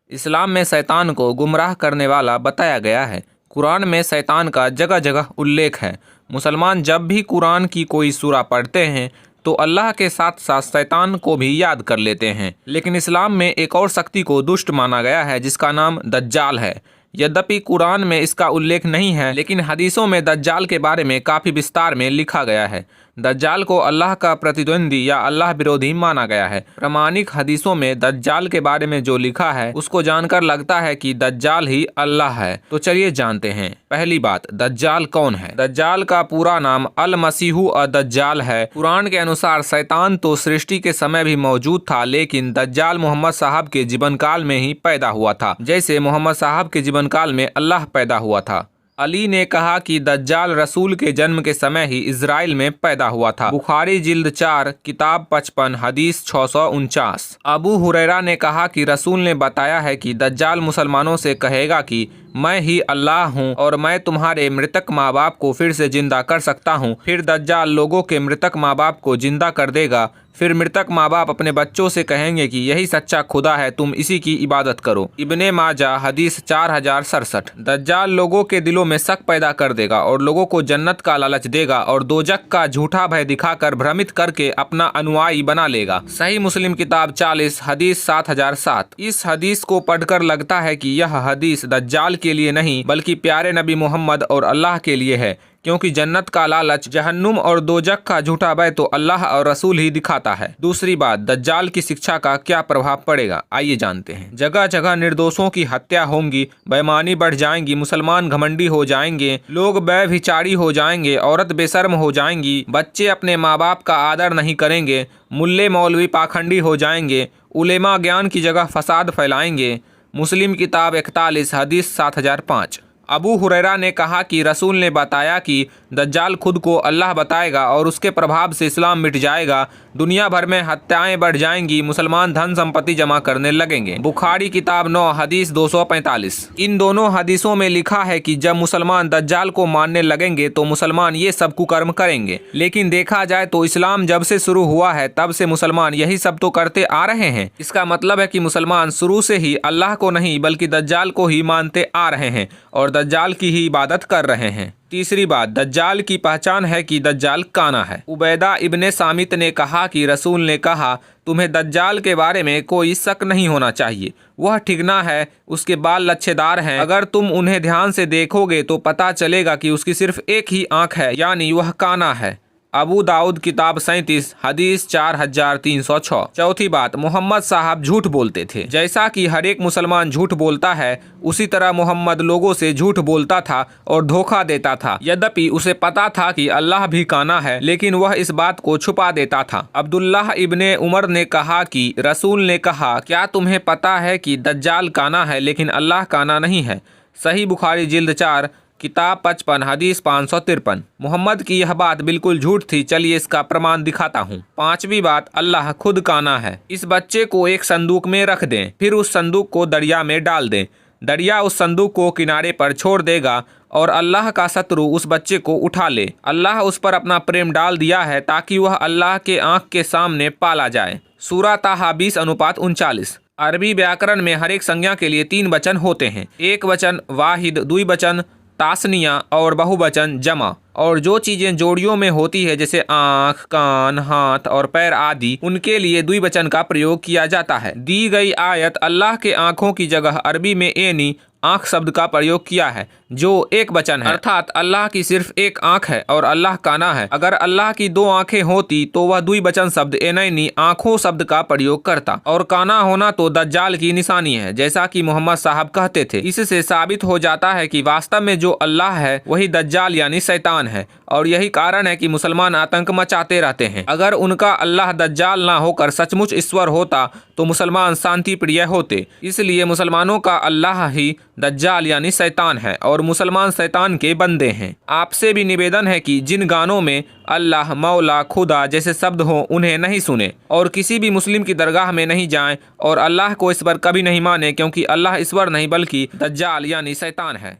इस्लाम में शैतान को गुमराह करने वाला बताया गया है। कुरान में शैतान का जगह जगह उल्लेख है। मुसलमान जब भी कुरान की कोई सूरा पढ़ते हैं तो अल्लाह के साथ साथ शैतान को भी याद कर लेते हैं। लेकिन इस्लाम में एक और शक्ति को दुष्ट माना गया है जिसका नाम दज्जाल है। यद्यपि कुरान में इसका उल्लेख नहीं है, लेकिन हदीसों में दज्जाल के बारे में काफ़ी विस्तार में लिखा गया है। दज्जाल को अल्लाह का प्रतिद्वंदी या अल्लाह विरोधी माना गया है। प्रमाणिक हदीसों में दज्जाल के बारे में जो लिखा है उसको जानकर लगता है कि दज्जाल ही अल्लाह है। तो चलिए जानते हैं। पहली बात, दज्जाल कौन है? दज्जाल का पूरा नाम अल मसीहु अ-दज्जाल है। कुरान के अनुसार शैतान तो सृष्टि के समय भी मौजूद था, लेकिन दज्जाल मोहम्मद साहब के जीवन काल में ही पैदा हुआ था, जैसे मोहम्मद साहब के जीवन काल में अल्लाह पैदा हुआ था। अली ने कहा कि दज्जाल रसूल के जन्म के समय ही इजराइल में पैदा हुआ था। बुखारी जिल्द 4 किताब 55 हदीस 649। अबू हुरैरा ने कहा कि रसूल ने बताया है कि दज्जाल मुसलमानों से कहेगा कि मैं ही अल्लाह हूँ और मैं तुम्हारे मृतक माँ बाप को फिर से जिंदा कर सकता हूँ। फिर दज्जाल लोगों के मृतक माँ बाप को जिंदा कर देगा। फिर मृतक माँ बाप अपने बच्चों से कहेंगे कि यही सच्चा खुदा है, तुम इसी की इबादत करो। इब्ने माजा हदीस 4067। दज्जाल लोगों के दिलों में शक पैदा कर देगा और लोगों को जन्नत का लालच देगा और दोजख का झूठा भय दिखाकर भ्रमित करके अपना अनुयायी बना लेगा। सही मुस्लिम किताब 40 हदीस 7007। इस हदीस को पढ़कर लगता है कि यह हदीस दज्जाल के लिए नहीं बल्कि प्यारे नबी मोहम्मद और अल्लाह के लिए है, क्योंकि जन्नत का लालच, जहन्नुम और दोजख का झूठा भय तो अल्लाह और रसूल ही दिखाता है। दूसरी बात, दज्जाल की शिक्षा का क्या प्रभाव पड़ेगा, आइए जानते हैं। जगह जगह निर्दोषों की हत्या होंगी, बेईमानी बढ़ जाएंगी, मुसलमान घमंडी हो जाएंगे, लोग व्यभिचारी हो जाएंगे, औरत बेशर्म हो जाएंगी, बच्चे अपने माँ बाप का आदर नहीं करेंगे, मुल्ले मौलवी पाखंडी हो जाएंगे, उलेमा ज्ञान की जगह फसाद फैलाएंगे। मुस्लिम किताब 41 हदीस 7005। अबू हुरैरा ने कहा कि रसूल ने बताया कि दज्जाल खुद को अल्लाह बताएगा और उसके प्रभाव से इस्लाम मिट जाएगा, दुनिया भर में हत्याएं बढ़ जाएंगी, मुसलमान धन संपत्ति जमा करने लगेंगे। बुखारी किताब 9 हदीस 245। इन दोनों हदीसों में लिखा है कि जब मुसलमान दज्जाल को मानने लगेंगे तो मुसलमान ये सब कुकर्म करेंगे। लेकिन देखा जाए तो इस्लाम जब से शुरू हुआ है तब से मुसलमान यही सब तो करते आ रहे हैं। इसका मतलब है कि मुसलमान शुरू से ही अल्लाह को नहीं बल्कि दज्जाल को ही मानते आ रहे हैं और दज्जाल की ही इबादत कर रहे हैं। तीसरी बात, दज्जाल की पहचान है कि दज्जाल काना है। उबैदा इब्ने सामित ने कहा कि रसूल ने कहा, तुम्हें दज्जाल के बारे में कोई शक नहीं होना चाहिए। वह ठिगना है, उसके बाल लच्छेदार हैं। अगर तुम उन्हें ध्यान से देखोगे तो पता चलेगा कि उसकी सिर्फ एक ही आंख है, यानी वह काना है। अबू दाऊद किताब 37 हदीस 4306। चौथी बात, मोहम्मद साहब झूठ बोलते थे। जैसा कि हर एक मुसलमान झूठ बोलता है, उसी तरह मोहम्मद लोगों से झूठ बोलता था और धोखा देता था। यद्यपि उसे पता था कि अल्लाह भी काना है, लेकिन वह इस बात को छुपा देता था। अब्दुल्लाह इब्ने उमर ने कहा कि रसूल ने कहा, क्या तुम्हें पता है कि दज्जाल काना है लेकिन अल्लाह काना नहीं है? सही बुखारी जिल्द 4 किताब 55 हदीस 553। मोहम्मद की यह बात बिल्कुल झूठ थी। चलिए इसका प्रमाण दिखाता हूँ। पांचवी बात, अल्लाह खुद काना है। इस बच्चे को एक संदूक में रख दें, फिर उस संदूक को दरिया में डाल दें। दरिया उस संदूक को किनारे पर छोड़ देगा और अल्लाह का शत्रु उस बच्चे को उठा ले। अल्लाह उस पर अपना प्रेम डाल दिया है ताकि वह अल्लाह के आंख के सामने पाला जाए। सूरा ताहा 20:39। अरबी व्याकरण में हर एक संज्ञा के लिए 3 वचन होते हैं। एक वचन वाहिद, द्विवचन तासनिया और बहुवचन जमा। और जो चीजें जोड़ियों में होती है जैसे आँख, कान, हाथ और पैर आदि, उनके लिए द्विवचन का प्रयोग किया जाता है। दी गई आयत अल्लाह के आँखों की जगह अरबी में एनी आँख शब्द का प्रयोग किया है जो एक वचन है, अर्थात अल्लाह की सिर्फ एक आँख है और अल्लाह काना है। अगर अल्लाह की 2 आँखें होती तो वह द्विवचन शब्द एनैनी आँखों शब्द का प्रयोग करता, और काना होना तो दज्जाल की निशानी है, जैसा कि मोहम्मद साहब कहते थे। इससे साबित हो जाता है कि वास्तव में जो अल्लाह है वही दज्जाल यानी शैतान है, और यही कारण है कि मुसलमान आतंक मचाते रहते हैं। अगर उनका अल्लाह दज्जाल ना होकर सचमुच ईश्वर होता तो मुसलमान शांति प्रिय होते। इसलिए मुसलमानों का अल्लाह ही दज्जाल यानी शैतान है और मुसलमान शैतान के बंदे हैं। आपसे भी निवेदन है कि जिन गानों में अल्लाह, मौला, खुदा जैसे शब्द हों उन्हें नहीं सुने और किसी भी मुस्लिम की दरगाह में नहीं जाएं और अल्लाह को ईश्वर कभी नहीं माने, क्योंकि अल्लाह ईश्वर नहीं बल्कि दज्जाल यानी शैतान है।